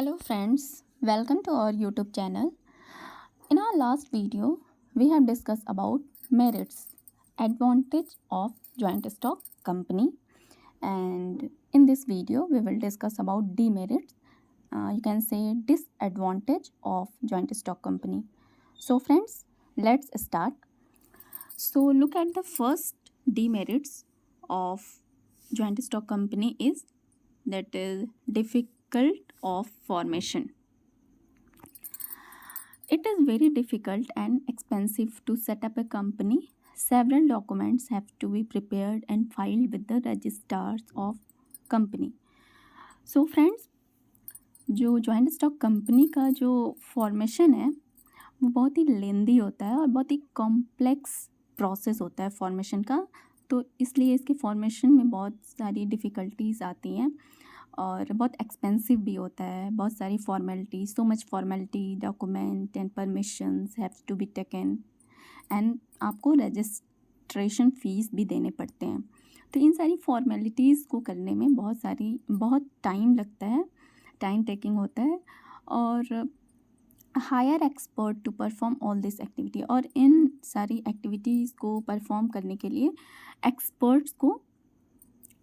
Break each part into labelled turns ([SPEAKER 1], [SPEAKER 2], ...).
[SPEAKER 1] Hello friends, welcome to our YouTube channel. In our last video, we have discussed about merits, advantage of joint stock company, and in this video we will discuss about demerits. You can say disadvantage of joint stock company. So friends, let's start. So look at the first demerits of joint stock company is that is difficult of formation. It is very difficult and expensive to set up a company. Several documents have to be prepared and filed with the registrars of company. So friends, जो joint stock company का जो formation है वो बहुत ही लेंदी होता है और बहुत ही कॉम्प्लेक्स प्रोसेस होता है फॉर्मेशन का। तो इसलिए इसके फॉर्मेशन में बहुत सारी डिफ़िकल्टीज़ आती हैं और बहुत एक्सपेंसिव भी होता है। बहुत सारी formality, so much formality, document and permissions have to be taken and आपको रजिस्ट्रेशन फ़ीस भी देने पड़ते हैं। तो इन सारी फॉर्मेलिटीज़ को करने में बहुत टाइम लगता है, टाइम टेकिंग होता है और hire expert to perform all this activity. और इन सारी एक्टिविटीज़ को परफॉर्म करने के लिए एक्सपर्ट्स को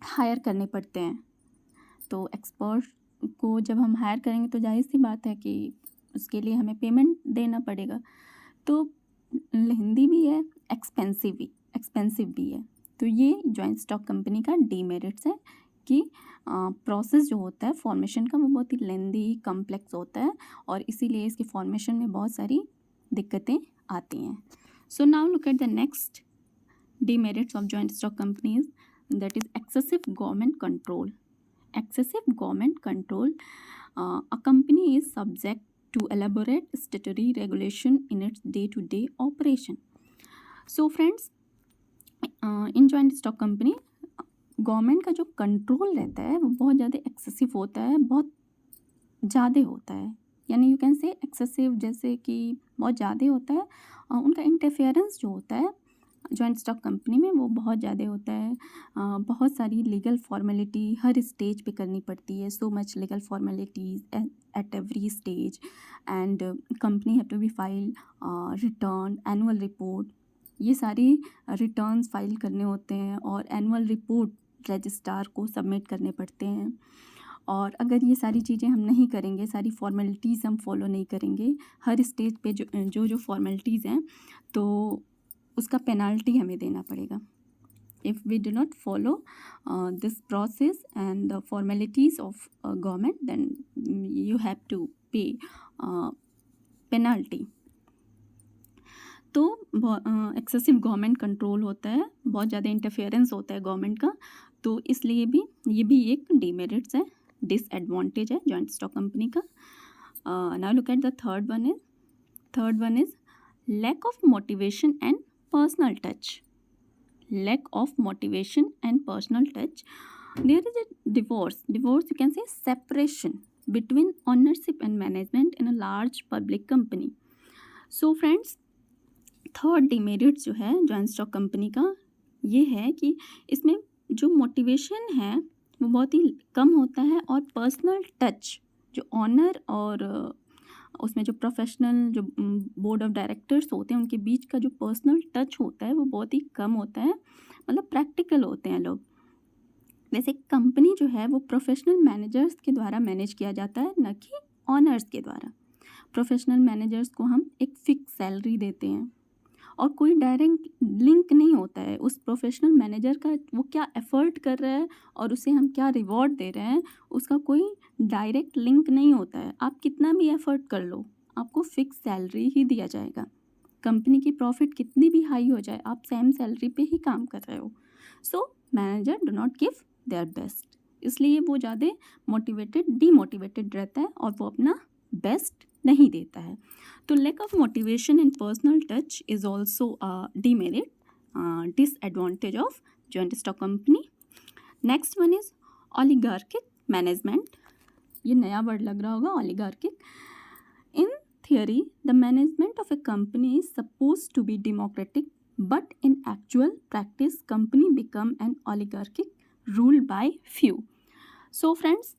[SPEAKER 1] हायर करने पड़ते हैं। तो एक्सपर्ट को जब हम हायर करेंगे तो जाहिर सी बात है कि उसके लिए हमें पेमेंट देना पड़ेगा। तो लेंदी भी है, एक्सपेंसिव भी है। तो ये जॉइंट स्टॉक कंपनी का डीमेरिट्स है कि प्रोसेस जो होता है फॉर्मेशन का वो बहुत ही लेंदी कॉम्प्लेक्स होता है और इसीलिए इसके फॉर्मेशन में बहुत सारी दिक्कतें आती हैं। So now look at the next demerits of joint stock companies, that is excessive government control. Excessive government control, a company is subject to elaborate statutory regulation in its day-to-day operation. So friends, in joint stock company government का जो control रहता है वो बहुत ज़्यादा excessive होता है, बहुत ज़्यादा होता है। यानी यू कैन से एक्सेसिव, जैसे कि बहुत ज़्यादा होता है। उनका इंटरफेरेंस जो होता है जॉइंट स्टॉक कंपनी में वो बहुत ज़्यादा होता है। बहुत सारी लीगल फॉर्मेलिटी हर स्टेज पे करनी पड़ती है। So much legal formalities at every stage and company have to be file return, annual report. ये सारी रिटर्न्स फाइल करने होते हैं और एनुअल रिपोर्ट रजिस्ट्रार को सबमिट करने पड़ते हैं। और अगर ये सारी चीज़ें हम नहीं करेंगे, सारी फॉर्मेलिटीज़ हम फॉलो नहीं करेंगे हर स्टेज पे जो फॉर्मेलिटीज़ हैं, तो उसका पेनाल्टी हमें देना पड़ेगा। If we do not follow this process and the formalities of government, then you have to pay penalty. तो एक्सेसिव गवर्नमेंट कंट्रोल होता है, बहुत ज़्यादा इंटरफेरेंस होता है गवर्नमेंट का। तो इसलिए भी ये भी एक डीमेरिट्स है, डिसएडवांटेज है जॉइंट स्टॉक कंपनी का। Now look at the third one is lack of motivation and personal touch. Lack of motivation and personal touch. There is a divorce, you can say separation between ownership and management in a large public company. So friends, third demerit जो है joint stock company का ये है कि इसमें जो motivation है वो बहुत ही कम होता है और पर्सनल टच जो ऑनर और उसमें जो प्रोफेशनल जो बोर्ड ऑफ डायरेक्टर्स होते हैं उनके बीच का जो पर्सनल टच होता है वो बहुत ही कम होता है। मतलब प्रैक्टिकल होते हैं लोग। वैसे कंपनी जो है वो प्रोफेशनल मैनेजर्स के द्वारा मैनेज किया जाता है, न कि ऑनर्स के द्वारा। प्रोफेशनल मैनेजर्स को हम एक फ़िक्स सैलरी देते हैं और कोई डायरेक्ट लिंक नहीं होता है उस प्रोफेशनल मैनेजर का, वो क्या एफ़र्ट कर रहा है और उसे हम क्या रिवॉर्ड दे रहे हैं, उसका कोई डायरेक्ट लिंक नहीं होता है। आप कितना भी एफ़र्ट कर लो, आपको फ़िक्स सैलरी ही दिया जाएगा। कंपनी की प्रॉफिट कितनी भी हाई हो जाए, आप सेम सैलरी पे ही काम कर रहे हो। So manager do not give their best, इसलिए वो ज़्यादा डीमोटिवेटेड रहता है और वो अपना बेस्ट नहीं देता है। तो lack of motivation and personal touch is also a demerit, disadvantage of joint stock company. Next one is oligarchic management. ये नया वर्ड लग रहा होगा, oligarchic. In theory, the management of a company is supposed to be democratic, but in actual practice, company become an oligarchic ruled by few. So friends,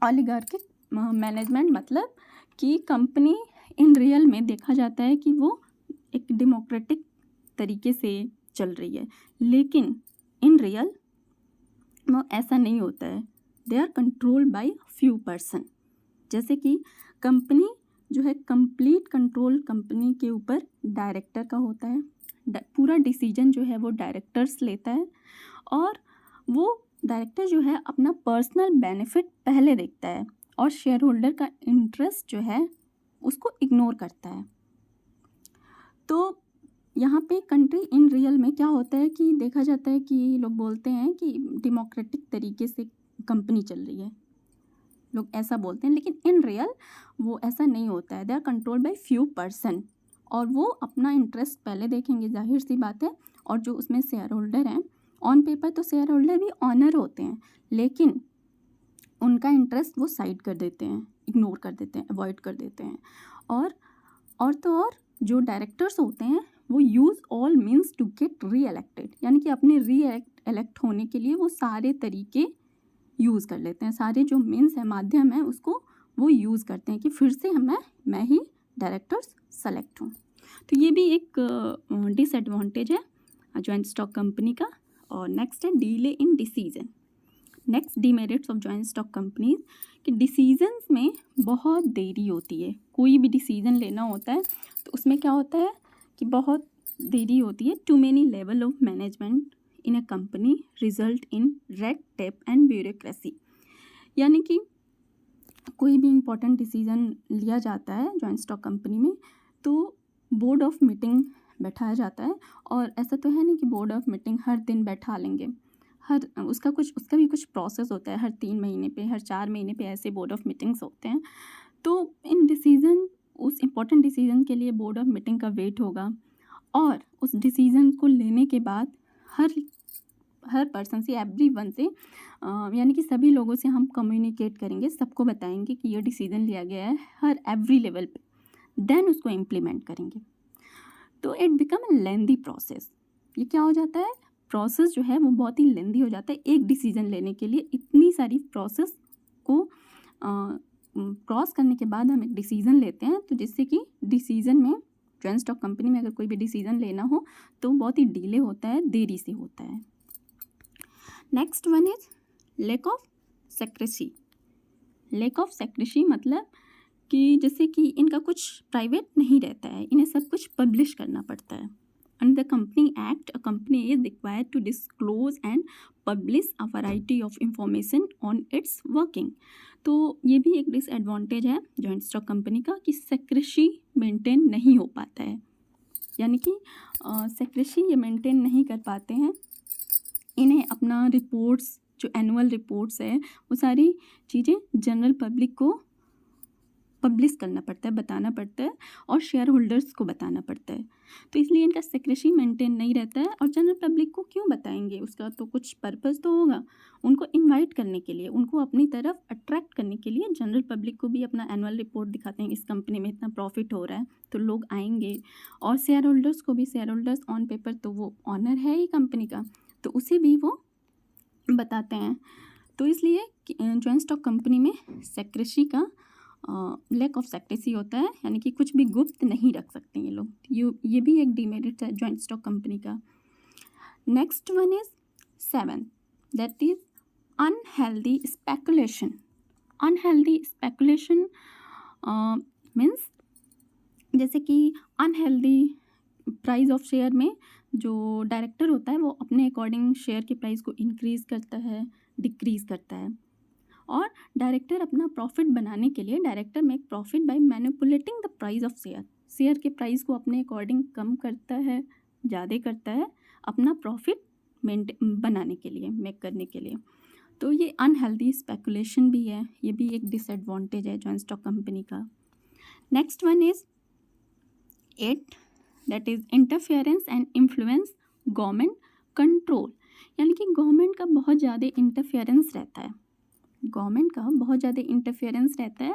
[SPEAKER 1] oligarchic management मतलब कि company in real में देखा जाता है कि वो एक democratic तरीके से चल रही है, लेकिन इन रियल वो ऐसा नहीं होता है। They are controlled by few person. जैसे कि कंपनी जो है, कंप्लीट कंट्रोल कंपनी के ऊपर डायरेक्टर का होता है। पूरा डिसीजन जो है वो डायरेक्टर्स लेता है, और वो डायरेक्टर जो है अपना पर्सनल बेनिफिट पहले देखता है और शेयर होल्डर का इंटरेस्ट जो है उसको इग्नोर करता है। तो यहाँ पे कंट्री इन रियल में क्या होता है कि देखा जाता है कि लोग बोलते हैं कि डेमोक्रेटिक तरीके से कंपनी चल रही है, लोग ऐसा बोलते हैं, लेकिन इन रियल वो ऐसा नहीं होता है। They are controlled by few person, और वो अपना इंटरेस्ट पहले देखेंगे, जाहिर सी बात है। और जो उसमें शेयर होल्डर हैं, ऑन पेपर तो शेयर होल्डर भी ऑनर होते हैं, लेकिन उनका इंटरेस्ट वो साइड कर देते हैं, इग्नोर कर देते हैं, अवॉइड कर देते हैं। और जो डायरेक्टर्स होते हैं वो use all means to get reelected, यानी कि अपने री इलेक्ट होने के लिए वो सारे तरीके यूज़ कर लेते हैं, सारे जो मीन्स है, माध्यम है, उसको वो यूज़ करते हैं कि फिर से मैं ही डायरेक्टर्स सेलेक्ट हूँ। तो ये भी एक डिसएडवांटेज है जॉइंट स्टॉक कंपनी का। और नेक्स्ट है delay in decision. Next demerits of joint stock companies कि डिसीजंस में बहुत देरी होती है। कोई भी डिसीजन लेना होता है तो उसमें क्या होता है कि बहुत देरी होती है। Too many level of management in a company result in red tape and bureaucracy, यानी कि कोई भी इम्पोर्टेंट डिसीज़न लिया जाता है जॉइंट स्टॉक कंपनी में तो बोर्ड ऑफ मीटिंग बैठाया जाता है। और ऐसा तो है नहीं कि बोर्ड ऑफ मीटिंग हर दिन बैठा लेंगे, उसका भी कुछ प्रोसेस होता है। हर 3 महीने पे, हर 4 महीने पे ऐसे बोर्ड ऑफ मीटिंग्स होते हैं। तो इन डिसीज़न, उस इम्पोर्टेंट डिसीज़न के लिए बोर्ड ऑफ मीटिंग का वेट होगा, और उस डिसीज़न को लेने के बाद हर पर्सन से, एवरीवन से, यानी कि सभी लोगों से हम कम्युनिकेट करेंगे, सबको बताएंगे कि ये डिसीज़न लिया गया है हर एवरी लेवल पे, देन उसको इम्प्लीमेंट करेंगे। तो it become a lengthy process. ये क्या हो जाता है, प्रोसेस जो है वो बहुत ही लेंदी हो जाता है। एक डिसीज़न लेने के लिए इतनी सारी प्रोसेस को क्रॉस करने के बाद हम एक डिसीज़न लेते हैं, तो जिससे कि डिसीज़न में, जॉइंट स्टॉक कंपनी में अगर कोई भी डिसीज़न लेना हो तो बहुत ही डिले होता है, देरी से होता है। Next one is lack of secrecy. Lack of secrecy मतलब कि जैसे कि इनका कुछ प्राइवेट नहीं रहता है, इन्हें सब कुछ पब्लिश करना पड़ता है। Under the company act, a company is required to disclose and publish a variety of information on its working. तो ये भी एक डिसएडवांटेज है जॉइंट स्टॉक कंपनी का कि सेक्रेसी मेंटेन नहीं हो पाता है, यानी कि सेक्रेसी ये मेंटेन नहीं कर पाते हैं। इन्हें अपना रिपोर्ट्स, जो एनुअल रिपोर्ट्स है, वो सारी चीज़ें जनरल पब्लिक को पब्लिश करना पड़ता है, बताना पड़ता है, और शेयर होल्डर्स को बताना पड़ता है। तो इसलिए इनका सेक्रेसी मेंटेन नहीं रहता है। और जनरल पब्लिक को क्यों बताएंगे, उसका तो कुछ पर्पस तो होगा, उनको इनवाइट करने के लिए, उनको अपनी तरफ अट्रैक्ट करने के लिए। जनरल पब्लिक को भी अपना एनुअल रिपोर्ट दिखाते हैं, इस कंपनी में इतना प्रॉफिट हो रहा है तो लोग आएंगे। और शेयर होल्डर्स को भी, शेयर होल्डर्स ऑन पेपर तो वो ऑनर है ही कंपनी का, तो उसे भी वो बताते हैं। तो इसलिए जॉइंट स्टॉक कंपनी में सेक्रेसी का लैक ऑफ सेक्रेसी होता है, यानी कि कुछ भी गुप्त नहीं रख सकते ये लोग। ये भी एक डीमेरिट है जॉइंट स्टॉक कंपनी का। Next one is 7, that is unhealthy speculation. Unhealthy speculation means जैसे कि अनहेल्दी प्राइस ऑफ शेयर में जो डायरेक्टर होता है वो अपने अकॉर्डिंग शेयर के प्राइस को इंक्रीज़ करता है, डिक्रीज़ करता है। और डायरेक्टर अपना प्रॉफिट बनाने के लिए, director make profit by manipulating the price of share. Share के प्राइस को अपने अकॉर्डिंग कम करता है, ज़्यादा करता है, अपना प्रॉफिट बनाने के लिए, मेक करने के लिए। तो ये अनहेल्दी स्पेकुलेशन भी है, ये भी एक डिसएडवांटेज है जॉइंट स्टॉक कंपनी का। Next one is 8, that is interference and influence government control, यानी कि गवर्नमेंट का बहुत ज़्यादा इंटरफेरेंस रहता है। गवर्नमेंट का बहुत ज़्यादा इंटरफेरेंस रहता है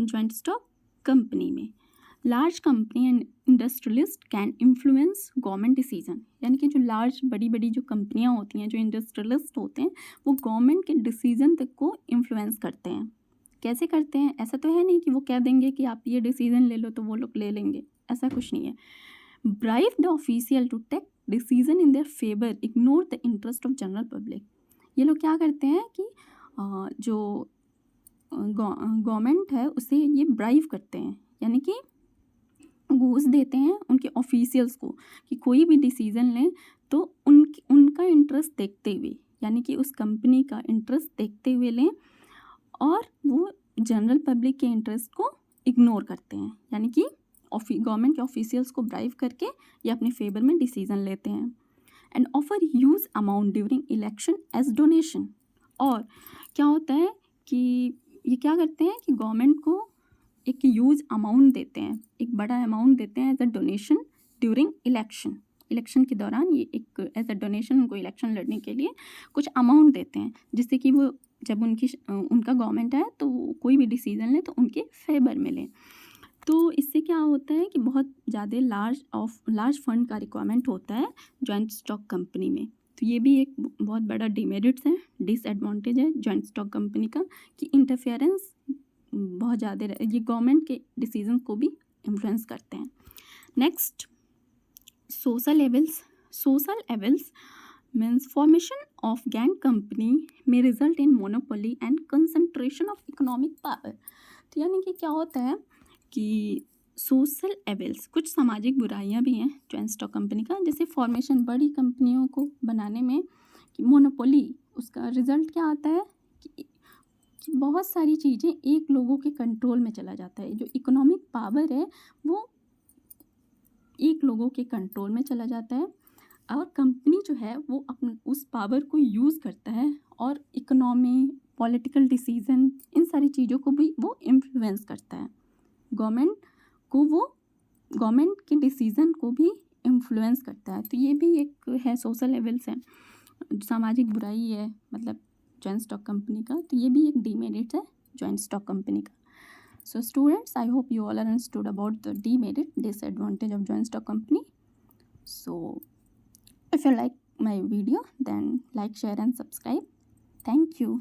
[SPEAKER 1] जॉइंट स्टॉक कंपनी में। Large company and industrialist can influence government decision, यानी कि जो लार्ज बड़ी बड़ी जो कंपनियां होती हैं, जो इंडस्ट्रियलिस्ट होते हैं, वो गवर्नमेंट के डिसीजन तक को इन्फ्लुएंस करते हैं। कैसे करते हैं? ऐसा तो है नहीं कि वो कह देंगे कि आप ये डिसीजन ले लो तो वो लोग ले लेंगे, ऐसा कुछ नहीं है। Bribe the official to take decision in their favour, ignore the interest of general public. ये लोग क्या करते हैं कि जो गवर्नमेंट है उसे ये ब्राइव करते हैं, यानी कि घूस देते हैं उनके ऑफिशियल्स को कि कोई भी डिसीजन लें तो उनका इंटरेस्ट देखते हुए, यानी कि उस कंपनी का इंटरेस्ट देखते हुए लें, और वो जनरल पब्लिक के इंटरेस्ट को इग्नोर करते हैं, यानी कि गवर्नमेंट के ऑफिशियल्स को ब्राइव करके ये अपने फेवर में डिसीजन लेते हैं। And offer huge amount during election as donation. और क्या होता है कि ये क्या करते हैं कि गवर्नमेंट को एक ह्यूज अमाउंट देते हैं, एक बड़ा अमाउंट देते हैं as a donation during election के दौरान। ये एक एज अ डोनेशन उनको इलेक्शन लड़ने के लिए कुछ अमाउंट देते हैं, जिससे कि वो जब उनका गवर्नमेंट है तो कोई भी डिसीजन ले तो उनके फेवर में लें। तो इससे क्या होता है कि बहुत ज़्यादा लार्ज फंड का रिक्वायरमेंट होता है जॉइंट स्टॉक कंपनी में। तो ये भी एक बहुत बड़ा डिमेरिट्स है, डिसएडवांटेज है जॉइंट स्टॉक कंपनी का, कि इंटरफेरेंस बहुत ज़्यादा ये गवर्नमेंट के डिसीजन को भी इन्फ्लुएंस करते हैं। Next, social evils means formation of gang company में result in monopoly and concentration of economic power. तो यानी कि क्या होता है कि सोशल एविल्स, कुछ सामाजिक बुराइयां भी हैं जॉइंट स्टॉक कंपनी का, जैसे फॉर्मेशन बड़ी कंपनियों को बनाने में कि मोनोपोली, उसका रिजल्ट क्या आता है कि बहुत सारी चीज़ें एक लोगों के कंट्रोल में चला जाता है। जो इकोनॉमिक पावर है वो एक लोगों के कंट्रोल में चला जाता है, और कंपनी जो है वो अपने उस पावर को यूज़ करता है और इकोनॉमी, पॉलिटिकल डिसीजन, इन सारी चीज़ों को भी वो इन्फ्लुएंस करता है। गवर्नमेंट के डिसीज़न को भी इन्फ्लुएंस करता है। तो ये भी एक है, सोशल लेवल्स है, सामाजिक बुराई है मतलब जॉइंट स्टॉक कंपनी का। तो ये भी एक डीमेरिट है जॉइंट स्टॉक कंपनी का। So students, I hope you all understood about the demerit, disadvantage of joint stock company. So if you like my video, then like, share and subscribe. Thank you.